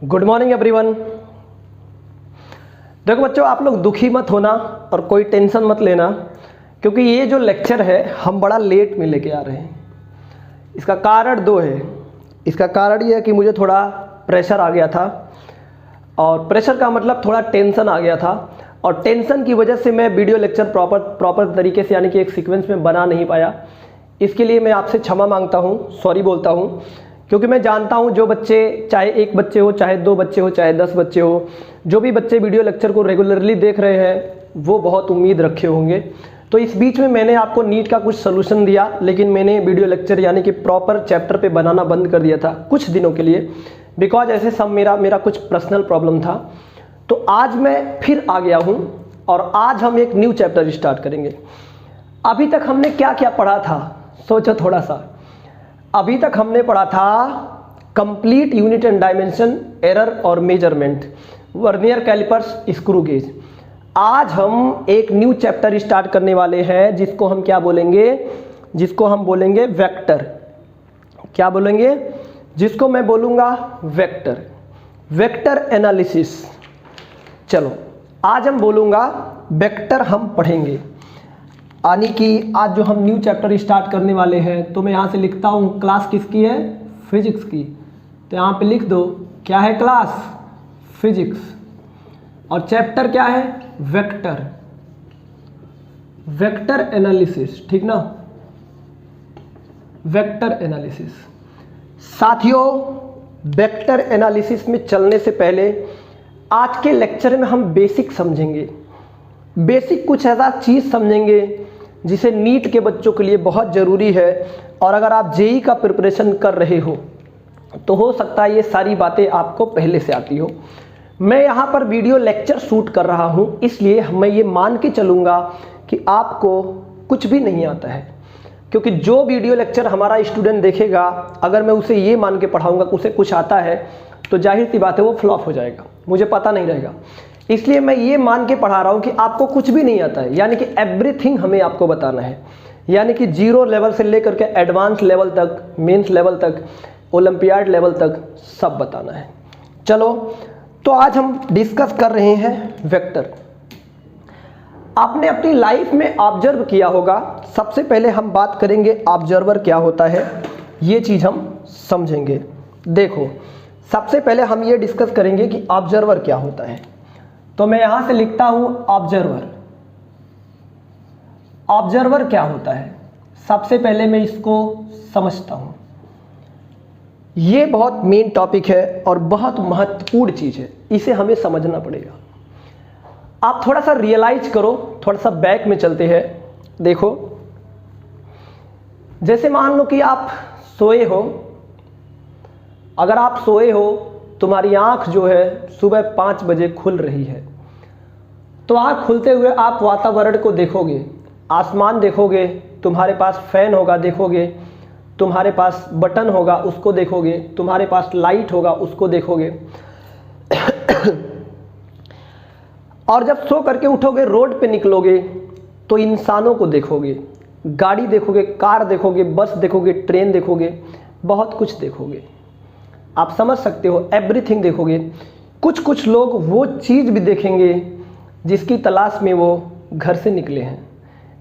Good morning everyone. देखो बच्चों, आप लोग दुखी मत होना और कोई टेंशन मत लेना, क्योंकि ये जो लेक्चर है हम बड़ा लेट में लेके आ रहे हैं। इसका कारण दो है। इसका कारण ये है कि मुझे थोड़ा प्रेशर आ गया था, और प्रेशर का मतलब थोड़ा टेंशन आ गया था, और टेंशन की वजह से मैं वीडियो लेक्चर प्रॉपर तरीके से यानी कि एक सीक्वेंस में बना नहीं पाया। इसके लिए मैं आपसे क्षमा मांगता हूँ, सॉरी बोलता हूँ, क्योंकि मैं जानता हूँ जो बच्चे, चाहे एक बच्चे हो, चाहे दो बच्चे हो, चाहे 10 बच्चे हो, जो भी बच्चे वीडियो लेक्चर को रेगुलरली देख रहे हैं वो बहुत उम्मीद रखे होंगे। तो इस बीच में मैंने आपको नीट का कुछ सलूशन दिया, लेकिन मैंने वीडियो लेक्चर यानी कि प्रॉपर चैप्टर पे बनाना बंद कर दिया था कुछ दिनों के लिए, बिकॉज ऐसे सब मेरा कुछ पर्सनल प्रॉब्लम था। तो आज मैं फिर आ गया हूँ और आज हम एक न्यू चैप्टर स्टार्ट करेंगे। अभी तक हमने क्या क्या पढ़ा था, सोचो थोड़ा सा। अभी तक हमने पढ़ा था complete unit and dimension, error और measurement, vernier callipers, screw gauge. आज हम एक न्यू चैप्टर स्टार्ट करने वाले हैं जिसको हम क्या बोलेंगे, जिसको हम बोलेंगे वेक्टर। क्या बोलेंगे? जिसको मैं बोलूँगा वेक्टर, वेक्टर एनालिसिस। चलो आज हम बोलूँगा वेक्टर हम पढ़ेंगे, यानी कि आज जो हम न्यू चैप्टर स्टार्ट करने वाले हैं। तो मैं यहाँ से लिखता हूँ क्लास किसकी है, फिजिक्स की। तो यहाँ पे लिख दो क्या है, क्लास फिजिक्स, और चैप्टर क्या है, वेक्टर, वेक्टर एनालिसिस। ठीक ना, वेक्टर एनालिसिस। साथियों, वेक्टर एनालिसिस में चलने से पहले आज के लेक्चर में हम बेसिक समझेंगे। बेसिक कुछ ऐसा चीज़ समझेंगे जिसे नीट के बच्चों के लिए बहुत ज़रूरी है, और अगर आप जेई का प्रिपरेशन कर रहे हो तो हो सकता है ये सारी बातें आपको पहले से आती हो। मैं यहाँ पर वीडियो लेक्चर शूट कर रहा हूँ, इसलिए मैं ये मान के चलूँगा कि आपको कुछ भी नहीं आता है, क्योंकि जो वीडियो लेक्चर हमारा स्टूडेंट देखेगा, अगर मैं उसे ये मान के पढ़ाऊँगा कि उसे कुछ आता है, तो जाहिर सी बात है वो फ्लॉप हो जाएगा, मुझे पता नहीं रहेगा। इसलिए मैं ये मान के पढ़ा रहा हूँ कि आपको कुछ भी नहीं आता है, यानी कि एवरीथिंग हमें आपको बताना है, यानी कि जीरो लेवल से लेकर के एडवांस लेवल तक, मेंस लेवल तक, ओलंपियाड लेवल तक सब बताना है। चलो, तो आज हम डिस्कस कर रहे हैं वेक्टर। आपने अपनी लाइफ में ऑब्जर्व किया होगा। सबसे पहले हम बात करेंगे ऑब्जर्वर क्या होता है, ये चीज़ हम समझेंगे। देखो, सबसे पहले हम ये डिस्कस करेंगे कि ऑब्जर्वर क्या होता है। तो मैं यहां से लिखता हूं ऑब्जर्वर। ऑब्जर्वर क्या होता है, सबसे पहले मैं इसको समझता हूं। ये बहुत मेन टॉपिक है और बहुत महत्वपूर्ण चीज है, इसे हमें समझना पड़ेगा। आप थोड़ा सा रियलाइज करो, थोड़ा सा बैक में चलते हैं। देखो, जैसे मान लो कि आप सोए हो। अगर आप सोए हो, तुम्हारी आंख जो है सुबह 5 बजे खुल रही है, तो आंख खुलते हुए आप वातावरण को देखोगे, आसमान देखोगे, तुम्हारे पास फैन होगा देखोगे, तुम्हारे पास बटन होगा उसको देखोगे, तुम्हारे पास लाइट होगा उसको देखोगे। और जब सो करके उठोगे, रोड पे निकलोगे तो इंसानों को देखोगे, गाड़ी देखोगे, कार देखोगे, बस देखोगे, ट्रेन देखोगे, बहुत कुछ देखोगे। आप समझ सकते हो, एवरीथिंग देखोगे। कुछ लोग वो चीज़ भी देखेंगे जिसकी तलाश में वो घर से निकले हैं।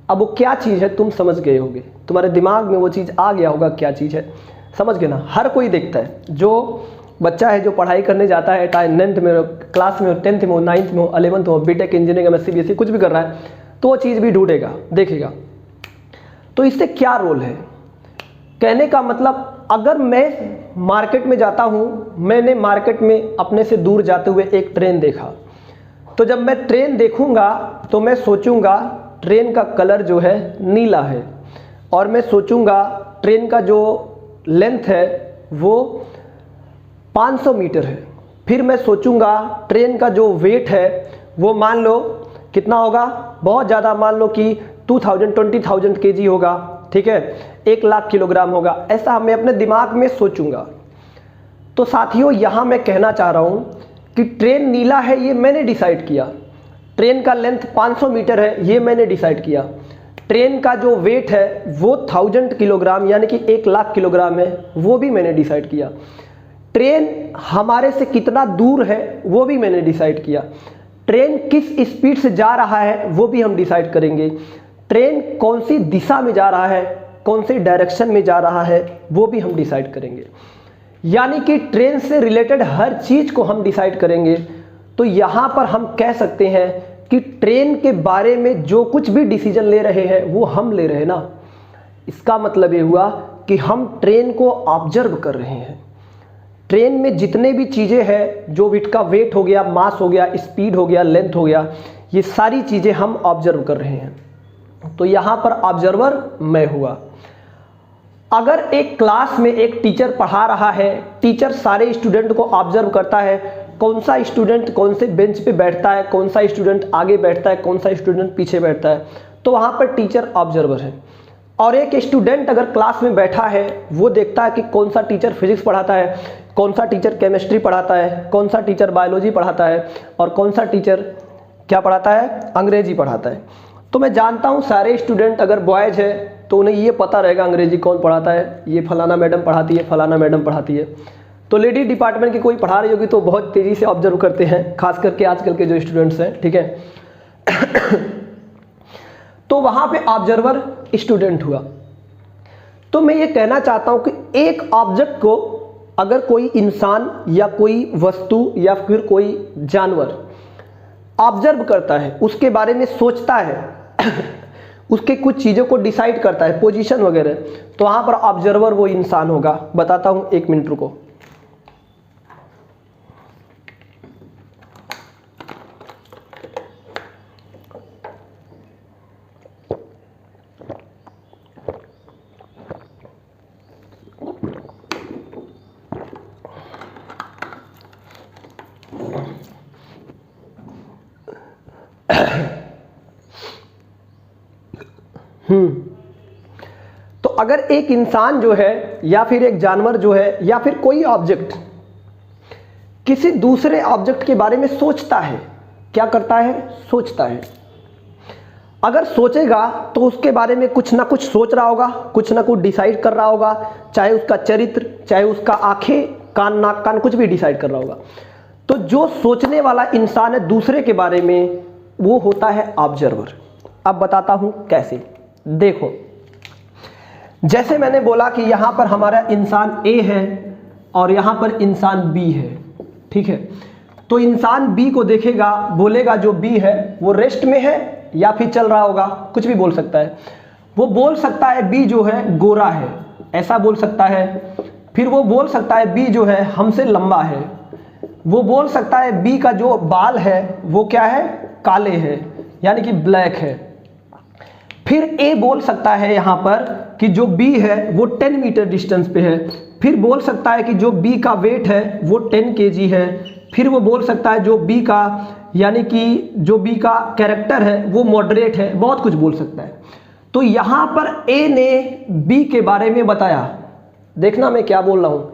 अब वो क्या चीज़ है तुम समझ गए होगे, तुम्हारे दिमाग में वो चीज़ आ गया होगा क्या चीज़ है, समझ गए ना। हर कोई देखता है, जो बच्चा है जो पढ़ाई करने जाता है, चाहे 9th में हो, क्लास में हो, 10th में हो, 9th में हो, 11th में हो, बीटेक, इंजीनियरिंग, MSc, BSc कुछ भी कर रहा है, तो वो चीज़ भी ढूंढेगा, देखेगा। तो इससे क्या रोल है, कहने का मतलब, अगर मैं मार्केट में जाता हूँ, मैंने मार्केट में अपने से दूर जाते हुए एक ट्रेन देखा, तो जब मैं ट्रेन देखूंगा तो मैं सोचूंगा ट्रेन का कलर जो है नीला है, और मैं सोचूंगा ट्रेन का जो लेंथ है वो 500 मीटर है। फिर मैं सोचूंगा ट्रेन का जो वेट है वो मान लो कितना होगा, बहुत ज़्यादा, मान लो कि 20,000 kg होगा, ठीक है, 1,00,000 किलोग्राम होगा। ऐसा मैं अपने दिमाग में सोचूंगा। तो साथियों, यहाँ मैं कहना चाह रहा हूँ कि ट्रेन नीला है ये मैंने डिसाइड किया, ट्रेन का लेंथ 500 मीटर है ये मैंने डिसाइड किया, ट्रेन का जो वेट है वो 1000 किलोग्राम यानी कि 1,00,000 किलोग्राम है वो भी मैंने डिसाइड किया। ट्रेन हमारे से कितना दूर है वो भी मैंने डिसाइड किया, ट्रेन किस स्पीड से जा रहा है वो भी हम डिसाइड करेंगे, ट्रेन कौन सी दिशा में जा रहा है, कौन सी डायरेक्शन में जा रहा है वो भी हम डिसाइड करेंगे। यानी कि ट्रेन से रिलेटेड हर चीज़ को हम डिसाइड करेंगे। तो यहाँ पर हम कह सकते हैं कि ट्रेन के बारे में जो कुछ भी डिसीजन ले रहे हैं वो हम ले रहे हैं ना। इसका मतलब ये हुआ कि हम ट्रेन को ऑब्जर्व कर रहे हैं। ट्रेन में जितने भी चीज़ें हैं, जो इसका वेट हो गया, मास हो गया, स्पीड हो गया, लेंथ हो गया, ये सारी चीज़ें हम ऑब्जर्व कर रहे हैं। तो यहाँ पर ऑब्जर्वर मैं हुआ। अगर एक क्लास में एक टीचर पढ़ा रहा है, टीचर सारे स्टूडेंट को ऑब्जर्व करता है, कौन सा स्टूडेंट कौन से बेंच पे बैठता है, कौन सा स्टूडेंट आगे बैठता है, कौन सा स्टूडेंट पीछे बैठता है, तो वहाँ पर टीचर ऑब्जर्वर है। और एक स्टूडेंट अगर क्लास में बैठा है, वो देखता है कि कौन सा टीचर फिजिक्स पढ़ाता है, कौन सा टीचर केमिस्ट्री पढ़ाता है, कौन सा टीचर बायोलॉजी पढ़ाता है और कौन सा टीचर क्या पढ़ाता है, अंग्रेजी पढ़ाता है। तो मैं जानता हूँ सारे स्टूडेंट अगर बॉयज़ है तो उन्हें ये पता रहेगा अंग्रेजी कौन पढ़ाता है, ये फलाना मैडम पढ़ाती है, फलाना मैडम पढ़ाती है। तो लेडी डिपार्टमेंट की कोई पढ़ा रही होगी तो बहुत तेज़ी से ऑब्जर्व करते हैं, खास करके आजकल के जो स्टूडेंट्स हैं, ठीक है। तो वहाँ पे ऑब्जर्वर स्टूडेंट हुआ। तो मैं ये कहना चाहता हूँ कि एक ऑब्जेक्ट को अगर कोई इंसान या कोई वस्तु या फिर कोई जानवर ऑब्जर्व करता है, उसके बारे में सोचता है, उसके कुछ चीज़ों को डिसाइड करता है, पोजीशन वगैरह, तो वहाँ पर ऑब्जर्वर वो इंसान होगा। बताता हूँ, 1 मिनट रुको। तो अगर एक इंसान जो है या फिर एक जानवर जो है या फिर कोई ऑब्जेक्ट किसी दूसरे ऑब्जेक्ट के बारे में सोचता है, क्या करता है, सोचता है। अगर सोचेगा तो उसके बारे में कुछ ना कुछ सोच रहा होगा, कुछ ना कुछ डिसाइड कर रहा होगा, चाहे उसका चरित्र, चाहे उसका आंखें, कान, नाक, कान, कुछ भी डिसाइड कर रहा होगा। तो जो सोचने वाला इंसान है दूसरे के बारे में, वो होता है ऑब्जर्वर। अब बताता हूं कैसे। देखो, जैसे मैंने बोला कि यहां पर हमारा इंसान ए है और यहां पर इंसान बी है, ठीक है। तो इंसान बी को देखेगा, बोलेगा जो बी है वो रेस्ट में है या फिर चल रहा होगा, कुछ भी बोल सकता है। वो बोल सकता है बी जो है गोरा है, ऐसा बोल सकता है। फिर वो बोल सकता है बी जो है हमसे लंबा है। वो बोल सकता है बी का जो बाल है वो क्या है, काले है, यानी कि ब्लैक है। फिर ए बोल सकता है यहाँ पर कि जो बी है वो 10 मीटर डिस्टेंस पे है। फिर बोल सकता है कि जो बी का वेट है वो 10 kg है। फिर वो बोल सकता है जो बी का, यानी कि जो बी का कैरेक्टर है वो मॉडरेट है, बहुत कुछ बोल सकता है। तो यहाँ पर ए ने बी के बारे में बताया, देखना मैं क्या बोल रहा हूँ,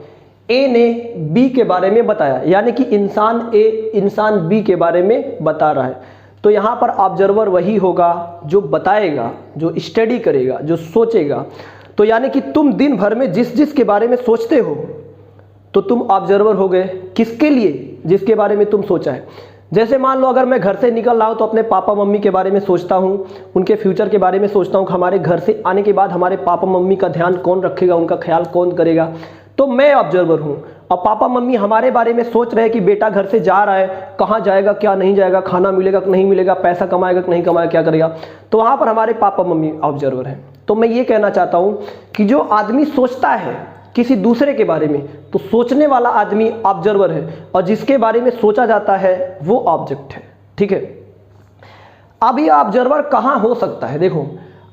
ए ने बी के बारे में बताया, यानी कि इंसान ए इंसान बी के बारे में बता रहा है। तो यहाँ पर ऑब्जर्वर वही होगा जो बताएगा, जो स्टडी करेगा, जो सोचेगा। तो यानी कि तुम दिन भर में जिस जिस के बारे में सोचते हो तो तुम ऑब्जर्वर हो गए। किसके लिए, जिसके बारे में तुम सोचा है। जैसे मान लो अगर मैं घर से निकल रहा हूँ तो अपने पापा मम्मी के बारे में सोचता हूँ, उनके फ्यूचर के बारे में सोचता हूँ कि हमारे घर से आने के बाद हमारे पापा मम्मी का ध्यान कौन रखेगा, उनका ख्याल कौन करेगा। तो मैं ऑब्जर्वर हूँ। और पापा मम्मी हमारे बारे में सोच रहे हैं कि बेटा घर से जा रहा है, कहाँ जाएगा, क्या नहीं जाएगा, खाना मिलेगा कि नहीं मिलेगा, पैसा कमाएगा कि नहीं कमाएगा, क्या करेगा। तो वहाँ पर हमारे पापा मम्मी ऑब्जर्वर हैं। तो मैं ये कहना चाहता हूँ कि जो आदमी सोचता है किसी दूसरे के बारे में, तो सोचने वाला आदमी ऑब्जर्वर है, और जिसके बारे में सोचा जाता है वो ऑब्जेक्ट है, ठीक है। अब ये ऑब्जर्वर कहाँ हो सकता है, देखो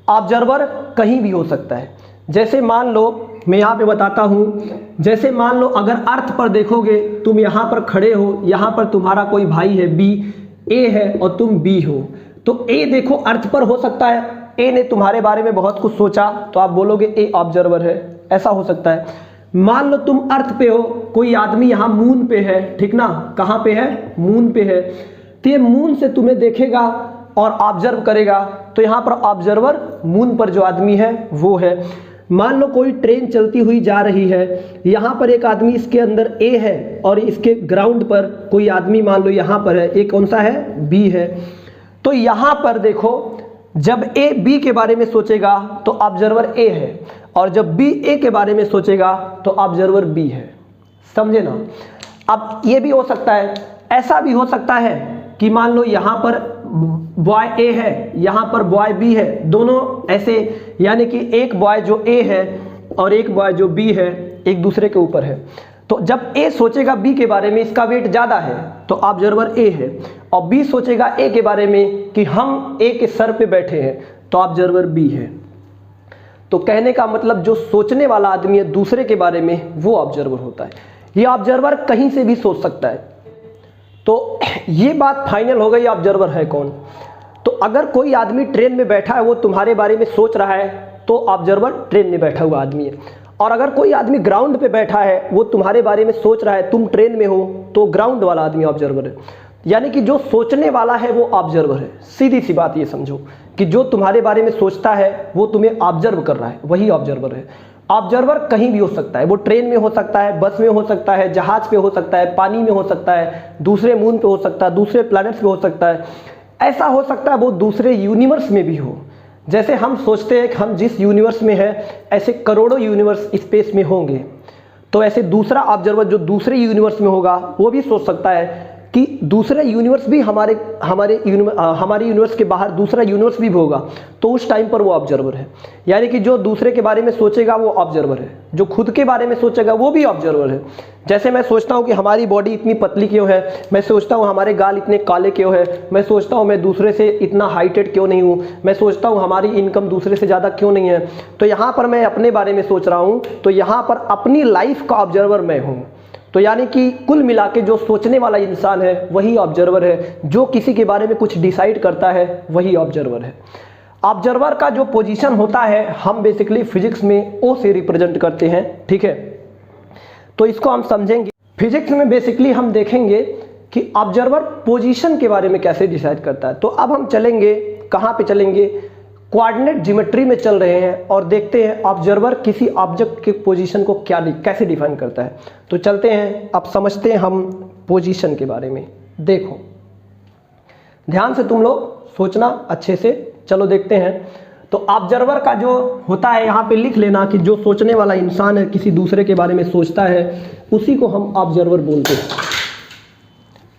ऑब्जर्वर कहीं भी हो सकता है। जैसे मान लो मैं यहाँ पे बताता हूँ, जैसे मान लो अगर अर्थ पर देखोगे, तुम यहाँ पर खड़े हो, यहाँ पर तुम्हारा कोई भाई है बी, ए है और तुम बी हो। तो ए देखो अर्थ पर हो सकता है, ए ने तुम्हारे बारे में बहुत कुछ सोचा तो आप बोलोगे ए ऑब्जर्वर है, ऐसा हो सकता है। मान लो तुम अर्थ पे हो, कोई आदमी यहाँ मून पे है, ठीक ना, कहाँ पे है, मून पे है। तो ये मून से तुम्हें देखेगा और ऑब्जर्व करेगा, तो यहाँ पर ऑब्जर्वर मून पर जो आदमी है वो है। मान लो कोई ट्रेन चलती हुई जा रही है, यहाँ पर एक आदमी इसके अंदर ए है और इसके ग्राउंड पर कोई आदमी मान लो यहाँ पर है, ए कौन सा है, बी है। तो यहाँ पर देखो जब ए बी के बारे में सोचेगा तो ऑब्जर्वर ए है, और जब बी ए के बारे में सोचेगा तो ऑब्जर्वर बी है। समझे ना। अब ये भी हो सकता है, ऐसा भी हो सकता है कि मान लो यहाँ पर बॉय ए है, यहाँ पर बॉय बी है, दोनों ऐसे, यानी कि एक बॉय जो ए है और एक बॉय जो बी है एक दूसरे के ऊपर है। तो जब ए सोचेगा बी के बारे में, इसका वेट ज़्यादा है तो ऑब्जर्वर ए है, और बी सोचेगा ए के बारे में कि हम ए के सर पे बैठे हैं तो ऑब्जर्वर बी है। तो कहने का मतलब जो सोचने वाला आदमी है दूसरे के बारे में वो ऑब्जर्वर होता है। ये ऑब्जर्वर कहीं से भी सोच सकता है। तो ये बात फाइनल हो गई ऑब्जर्वर है कौन। तो अगर कोई आदमी ट्रेन में बैठा है वो तुम्हारे बारे में सोच रहा है तो ऑब्जर्वर ट्रेन में बैठा हुआ आदमी है, और अगर कोई आदमी ग्राउंड पे बैठा है वो तुम्हारे बारे में सोच रहा है, तुम ट्रेन में हो, तो ग्राउंड वाला आदमी ऑब्जर्वर है। यानी कि जो सोचने वाला है वो ऑब्जर्वर है। सीधी सी बात ये समझो कि जो तुम्हारे बारे में सोचता है वो तुम्हें ऑब्जर्व कर रहा है, वही ऑब्जर्वर है। ऑब्जर्वर कहीं भी हो सकता है, वो ट्रेन में हो सकता है, बस में हो सकता है, जहाज पे हो सकता है, पानी में हो सकता है, दूसरे मून पे हो सकता है, दूसरे प्लैनेट्स पे हो सकता है। ऐसा हो सकता है वो दूसरे यूनिवर्स में भी हो। जैसे हम सोचते हैं कि हम जिस यूनिवर्स में है ऐसे करोड़ों यूनिवर्स स्पेस में होंगे, तो ऐसे दूसरा ऑब्जर्वर जो दूसरे यूनिवर्स में होगा वो भी सोच सकता है कि दूसरा यूनिवर्स भी हमारे यूनिवर्स के बाहर दूसरा यूनिवर्स भी होगा, तो उस टाइम पर वो ऑब्जर्वर है। यानी कि जो दूसरे के बारे में सोचेगा वो ऑब्जर्वर है, जो खुद के बारे में सोचेगा वो भी ऑब्जर्वर है। जैसे मैं सोचता हूँ कि हमारी बॉडी इतनी पतली क्यों है, मैं सोचता हूँ हमारे गाल इतने काले क्यों है, मैं सोचता हूँ मैं दूसरे से इतना हाइटेड क्यों नहीं हूँ, मैं सोचता हूँ हमारी इनकम दूसरे से ज़्यादा क्यों नहीं है। तो यहाँ पर मैं अपने बारे में सोच रहा हूँ, तो यहाँ पर अपनी लाइफ का ऑब्जर्वर मैं हूँ। तो यानी कि कुल मिला के जो सोचने वाला इंसान है वही ऑब्जर्वर है, जो किसी के बारे में कुछ डिसाइड करता है वही ऑब्जर्वर है। ऑब्जर्वर का जो पोजीशन होता है हम बेसिकली फिजिक्स में ओ से रिप्रेजेंट करते हैं, ठीक है। तो इसको हम समझेंगे। फिजिक्स में बेसिकली हम देखेंगे कि ऑब्जर्वर पोजीशन के बारे में कैसे डिसाइड करता है। तो अब हम चलेंगे, कहाँ पे चलेंगे, कोऑर्डिनेट ज्योमेट्री में चल रहे हैं और देखते हैं ऑब्जर्वर किसी ऑब्जेक्ट के पोजीशन को कैसे डिफाइन करता है। तो चलते हैं, अब समझते हैं हम पोजीशन के बारे में। देखो ध्यान से तुम लोग सोचना अच्छे से, चलो देखते हैं। तो ऑब्जर्वर का जो होता है यहाँ पे लिख लेना कि जो सोचने वाला इंसान है किसी दूसरे के बारे में सोचता है उसी को हम ऑब्जर्वर बोलते हैं।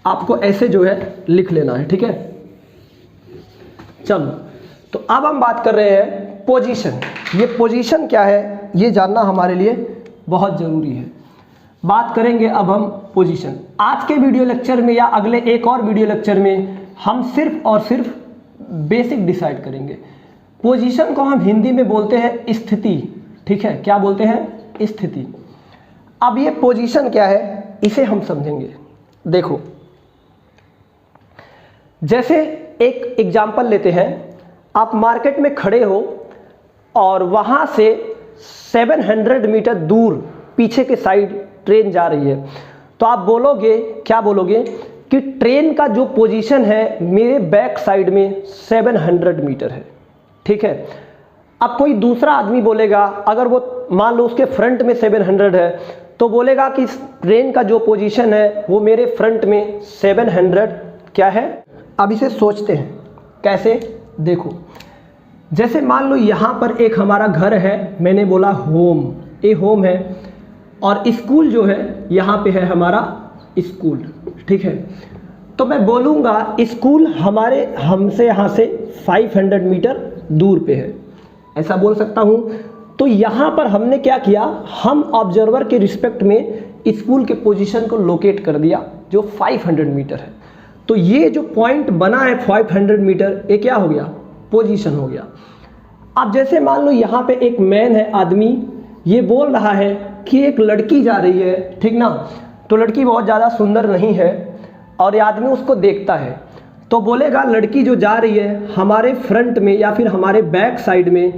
आपको ऐसे जो है लिख लेना है, ठीक है। चलो तो अब हम बात कर रहे हैं पोजीशन। ये पोजीशन क्या है ये जानना हमारे लिए बहुत ज़रूरी है। बात करेंगे अब हम पोजीशन। आज के वीडियो लेक्चर में या अगले एक और वीडियो लेक्चर में हम सिर्फ और सिर्फ बेसिक डिसाइड करेंगे। पोजीशन को हम हिंदी में बोलते हैं स्थिति, ठीक है। क्या बोलते हैं? स्थिति। अब ये पोजीशन क्या है इसे हम समझेंगे। देखो जैसे एक एग्जाम्पल लेते हैं, आप मार्केट में खड़े हो और वहाँ से 700 मीटर दूर पीछे के साइड ट्रेन जा रही है, तो आप बोलोगे, क्या बोलोगे कि ट्रेन का जो पोजीशन है मेरे बैक साइड में 700 मीटर है, ठीक है। अब कोई दूसरा आदमी बोलेगा, अगर वो मान लो उसके फ्रंट में 700 है, तो बोलेगा कि ट्रेन का जो पोजीशन है वो मेरे फ्रंट में 700 क्या है। अब इसे सोचते हैं कैसे। देखो जैसे मान लो यहाँ पर एक हमारा घर है, मैंने बोला होम, ये होम है, और स्कूल जो है यहाँ पे है हमारा स्कूल, ठीक है। तो मैं बोलूँगा स्कूल हमसे यहाँ से 500 मीटर दूर पे है, ऐसा बोल सकता हूँ। तो यहाँ पर हमने क्या किया, हम ऑब्जर्वर के रिस्पेक्ट में स्कूल के पोजीशन को लोकेट कर दिया जो 500 मीटर है। तो ये जो पॉइंट बना है 500 मीटर, ये क्या हो गया, पोजीशन हो गया। अब जैसे मान लो यहाँ पे एक मैन है, आदमी, ये बोल रहा है कि एक लड़की जा रही है, ठीक ना। तो लड़की बहुत ज़्यादा सुंदर नहीं है और ये आदमी उसको देखता है, तो बोलेगा लड़की जो जा रही है हमारे फ्रंट में या फिर हमारे बैक साइड में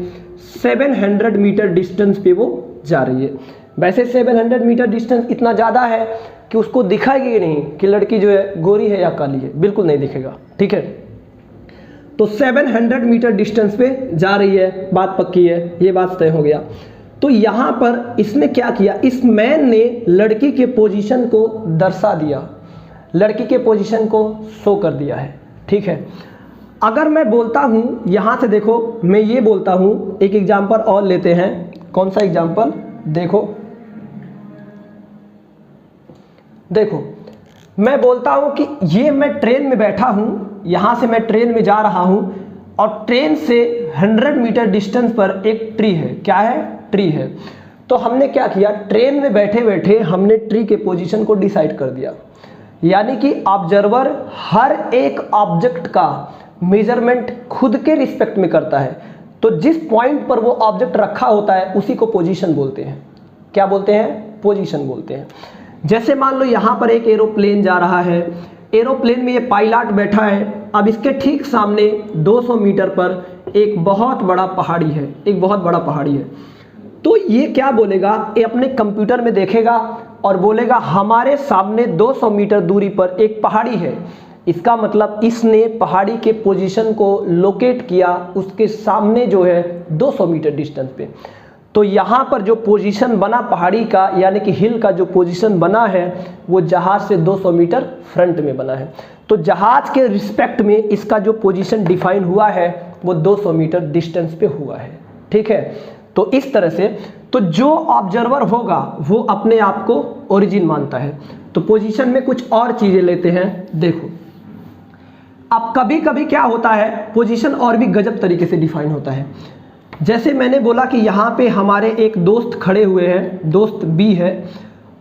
700 मीटर डिस्टेंस पे वो जा रही है। वैसे 700 मीटर डिस्टेंस इतना ज़्यादा है कि उसको दिखाएगी नहीं कि लड़की जो है गोरी है या काली है, बिल्कुल नहीं दिखेगा, ठीक है। तो 700 मीटर डिस्टेंस पे जा रही है, बात पक्की है, ये बात तय हो गया। तो यहाँ पर इसने क्या किया, इस मैन ने लड़की के पोजीशन को दर्शा दिया, लड़की के पोजीशन को शो कर दिया है। ठीक है, अगर मैं बोलता हूँ यहाँ से, देखो मैं ये बोलता हूँ, एक एग्जाम्पल और लेते हैं। कौन सा एग्जाम्पल? देखो मैं बोलता हूँ कि ये मैं ट्रेन में बैठा हूँ, यहाँ से मैं ट्रेन में जा रहा हूँ और ट्रेन से 100 मीटर डिस्टेंस पर एक ट्री है। क्या है? ट्री है। तो हमने क्या किया, ट्रेन में बैठे बैठे हमने ट्री के पोजीशन को डिसाइड कर दिया। यानी कि ऑब्जर्वर हर एक ऑब्जेक्ट का मेजरमेंट खुद के रिस्पेक्ट में करता है। तो जिस पॉइंट पर वो ऑब्जेक्ट रखा होता है उसी को पोजीशन बोलते हैं। क्या बोलते हैं? पोजीशन बोलते हैं। जैसे मान लो यहाँ पर एक एरोप्लेन जा रहा है, एरोप्लेन में ये पायलट बैठा है। अब इसके ठीक सामने 200 मीटर पर एक बहुत बड़ा पहाड़ी है, एक बहुत बड़ा पहाड़ी है। तो ये क्या बोलेगा, ये अपने कंप्यूटर में देखेगा और बोलेगा हमारे सामने 200 मीटर दूरी पर एक पहाड़ी है। इसका मतलब इसने पहाड़ी के पोजीशन को लोकेट किया उसके सामने जो है 200 मीटर डिस्टेंस पे। तो यहाँ पर जो पोजीशन बना पहाड़ी का, यानी कि हिल का जो पोजीशन बना है वो जहाज से 200 मीटर फ्रंट में बना है। तो जहाज के रिस्पेक्ट में इसका जो पोजीशन डिफाइन हुआ है वो 200 मीटर डिस्टेंस पे हुआ है। ठीक है, तो इस तरह से तो जो ऑब्जर्वर होगा वो अपने आप को ओरिजिन मानता है। तो पोजीशन में कुछ और चीज़ें लेते हैं। देखो अब कभी कभी क्या होता है, पोजीशन और भी गजब तरीके से डिफाइन होता है। जैसे मैंने बोला कि यहाँ पे हमारे एक दोस्त खड़े हुए हैं, दोस्त बी है,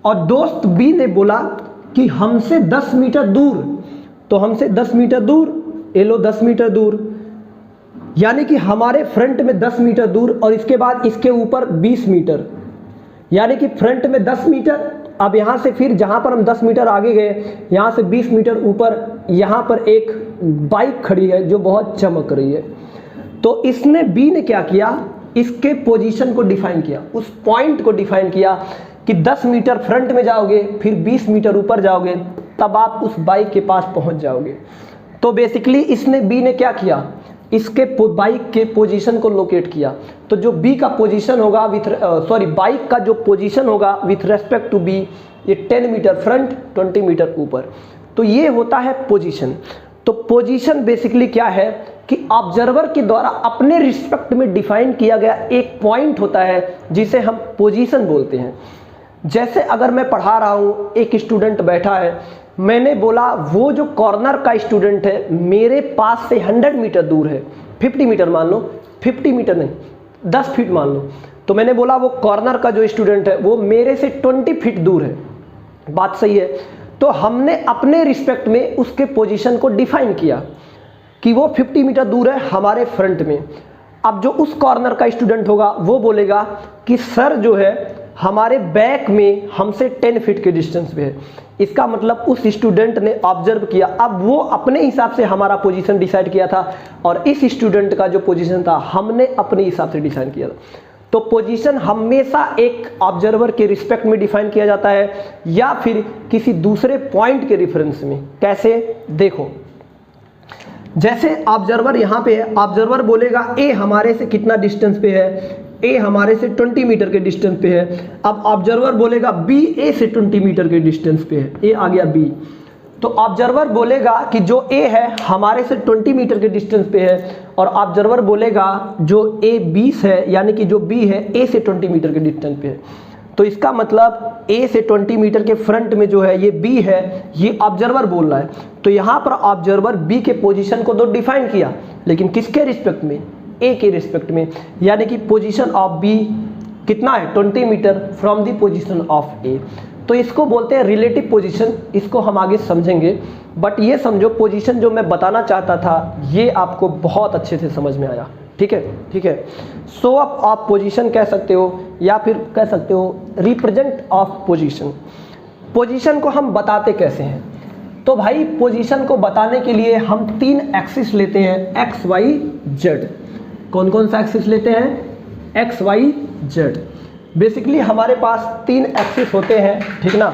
और दोस्त बी ने बोला कि हमसे 10 मीटर दूर, तो हमसे 10 मीटर दूर, ये लो 10 मीटर दूर, यानी कि हमारे फ्रंट में 10 मीटर दूर और इसके बाद इसके ऊपर 20 मीटर, यानी कि फ्रंट में 10 मीटर। अब यहाँ से फिर जहाँ पर हम 10 मीटर आगे गए, यहाँ से 20 मीटर ऊपर यहाँ पर एक बाइक खड़ी है जो बहुत चमक रही है। तो इसने बी ने क्या किया, इसके पोजीशन को डिफाइन किया, उस पॉइंट को डिफाइन किया कि 10 मीटर फ्रंट में जाओगे, फिर 20 मीटर ऊपर जाओगे, तब आप उस बाइक के पास पहुंच जाओगे। तो बेसिकली इसने बी ने क्या किया, इसके बाइक के पोजीशन को लोकेट किया। तो जो बी का पोजीशन होगा बाइक का जो पोजीशन होगा विथ रेस्पेक्ट टू बी, ये 10 मीटर फ्रंट 20 मीटर ऊपर। तो ये होता है पोजीशन। तो पोजीशन बेसिकली क्या है कि ऑब्जर्वर के द्वारा अपने रिस्पेक्ट में डिफाइन किया गया एक पॉइंट होता है जिसे हम पोजीशन बोलते हैं। जैसे अगर मैं पढ़ा रहा हूँ, एक स्टूडेंट बैठा है, मैंने बोला वो जो कॉर्नर का स्टूडेंट है मेरे पास से 100 मीटर दूर है, 50 मीटर मान लो, 50 मीटर नहीं 10 फीट मान लो। तो मैंने बोला वो कॉर्नर का जो स्टूडेंट है वो मेरे से 20 फीट दूर है। बात सही है। तो हमने अपने रिस्पेक्ट में उसके पोजीशन को डिफाइन किया कि वो 50 मीटर दूर है हमारे फ्रंट में। अब जो उस कॉर्नर का स्टूडेंट होगा वो बोलेगा कि सर जो है हमारे बैक में हमसे 10 फीट के डिस्टेंस पे है। इसका मतलब उस स्टूडेंट ने ऑब्जर्व किया, अब वो अपने हिसाब से हमारा पोजीशन डिसाइड किया था और इस स्टूडेंट का जो पोजीशन था हमने अपने हिसाब से डिसाइड किया था। तो पोजीशन हमेशा एक ऑब्जर्वर के रिस्पेक्ट में डिफाइन किया जाता है या फिर किसी दूसरे पॉइंट के रेफरेंस में। कैसे? देखो जैसे ऑब्जर्वर यहाँ पे है, ऑब्जर्वर बोलेगा ए हमारे से कितना डिस्टेंस पे है, ए हमारे से 20 मीटर के डिस्टेंस पे है। अब ऑब्जर्वर बोलेगा बी ए से 20 मीटर के डिस्टेंस पे है, ए आ गया बी। तो ऑब्जर्वर बोलेगा कि जो ए है हमारे से 20 मीटर के डिस्टेंस पे है और ऑब्जर्वर बोलेगा जो ए 20 है, यानी कि जो बी है ए से 20 मीटर के डिस्टेंस पे है। तो इसका मतलब ए से 20 मीटर के फ्रंट में जो है ये बी है, ये ऑब्जर्वर बोल रहा है। तो यहाँ पर ऑब्जर्वर बी के पोजीशन को तो डिफाइन किया, लेकिन किसके रिस्पेक्ट में? ए के रिस्पेक्ट में, यानी कि पोजीशन ऑफ बी कितना है 20 metre from the position of A. तो इसको बोलते हैं रिलेटिव पोजीशन, इसको हम आगे समझेंगे। बट ये समझो पोजीशन जो मैं बताना चाहता था ये आपको बहुत अच्छे से समझ में आया। ठीक है, ठीक है। सो अप ऑफ पोजीशन कह सकते हो या फिर कह सकते हो रिप्रेजेंट ऑफ पोजीशन। पोजीशन को हम बताते कैसे हैं? तो भाई पोजीशन को बताने के लिए हम 3 एक्सिस लेते हैं, एक्स वाई जेड। कौन कौन सा एक्सिस लेते हैं? X Y Z. बेसिकली हमारे पास 3 एक्सिस होते हैं, ठीक ना।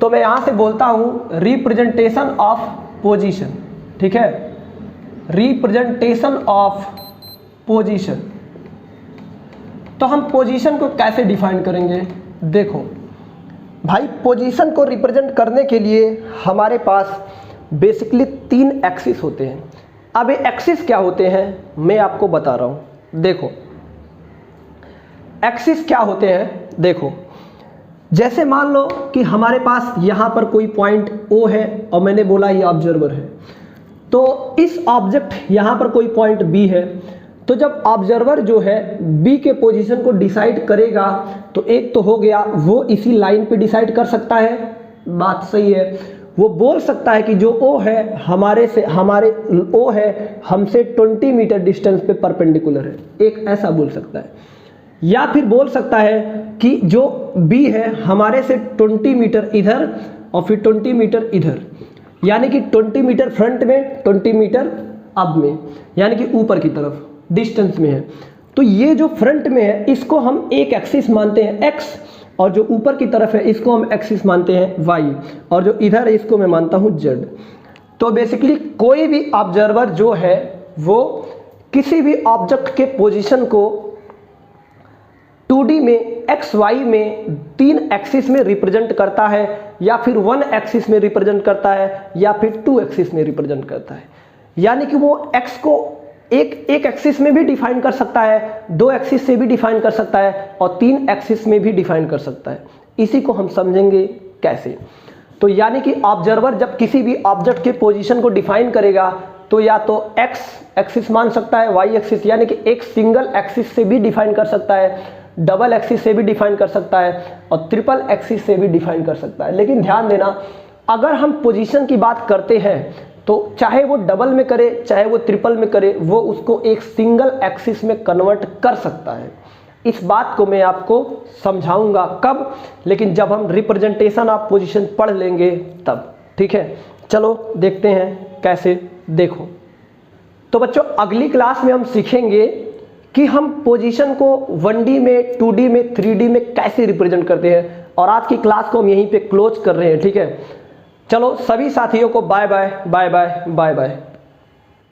तो मैं यहाँ से बोलता हूँ रिप्रेजेंटेशन ऑफ पोजीशन, ठीक है, रिप्रेजेंटेशन ऑफ पोजीशन। तो हम पोजीशन को कैसे डिफाइन करेंगे? देखो भाई, पोजीशन को रिप्रेजेंट करने के लिए हमारे पास बेसिकली 3 एक्सिस होते हैं। अब ये एक्सिस क्या होते हैं मैं आपको बता रहा हूँ। देखो एक्सिस क्या होते हैं, देखो जैसे मान लो कि हमारे पास यहाँ पर कोई पॉइंट O है और मैंने बोला ये ऑब्जर्वर है, तो इस ऑब्जेक्ट यहाँ पर कोई पॉइंट B है, तो जब ऑब्जर्वर जो है B के पोजीशन को डिसाइड करेगा तो एक तो हो गया वो इसी लाइन पे डिसाइड कर सकता है, बात सही है। वो बोल सकता है कि जो O है हमारे O है हमसे 20 मीटर डिस्टेंस पे परपेंडिकुलर है, एक ऐसा बोल सकता है। या फिर बोल सकता है कि जो B है हमारे से 20 मीटर इधर और फिर 20 मीटर इधर, यानी कि 20 मीटर फ्रंट में 20 मीटर अब में, यानी कि ऊपर की तरफ डिस्टेंस में है। तो ये जो फ्रंट में है इसको हम एक एक्सिस मानते हैं x, और जो ऊपर की तरफ है इसको हम एक्सिस मानते हैं y, और जो इधर है इसको मैं मानता हूँ z। तो बेसिकली कोई भी ऑब्जर्वर जो है वो किसी भी ऑब्जेक्ट के पोजीशन को 2D में x y में 3 एक्सिस में रिप्रेजेंट करता है, या फिर 1 एक्सिस में रिप्रेजेंट करता है, या फिर 2 एक्सिस में रिप्रेजेंट करता है। यानी कि वो x को एक एक्सिस में भी डिफाइन कर सकता है, 2 एक्सिस से भी डिफाइन कर सकता है, और 3 एक्सिस में भी डिफाइन कर सकता है। इसी को हम समझेंगे कैसे। तो यानी कि ऑब्जर्वर जब किसी भी ऑब्जेक्ट के पोजीशन को डिफाइन करेगा तो या तो x एक्सिस मान सकता है, y एक्सिस यानी कि एक सिंगल एक्सिस से भी डिफाइन कर सकता है, डबल एक्सिस से भी डिफाइन कर सकता है, और ट्रिपल एक्सिस से भी डिफाइन कर सकता है। लेकिन ध्यान देना, अगर हम पोजीशन की बात करते हैं तो चाहे वो डबल में करे चाहे वो ट्रिपल में करे, वो उसको एक सिंगल एक्सिस में कन्वर्ट कर सकता है। इस बात को मैं आपको समझाऊंगा कब, लेकिन जब हम रिप्रेजेंटेशन ऑफ पोजीशन पढ़ लेंगे तब, ठीक है। चलो देखते हैं कैसे। देखो तो बच्चों अगली क्लास में हम सीखेंगे कि हम पोजीशन को 1D में 2D में 3D में कैसे रिप्रेजेंट करते हैं, और आज की क्लास को हम यहीं पे क्लोज कर रहे हैं, ठीक है। चलो सभी साथियों को bye bye bye bye bye bye.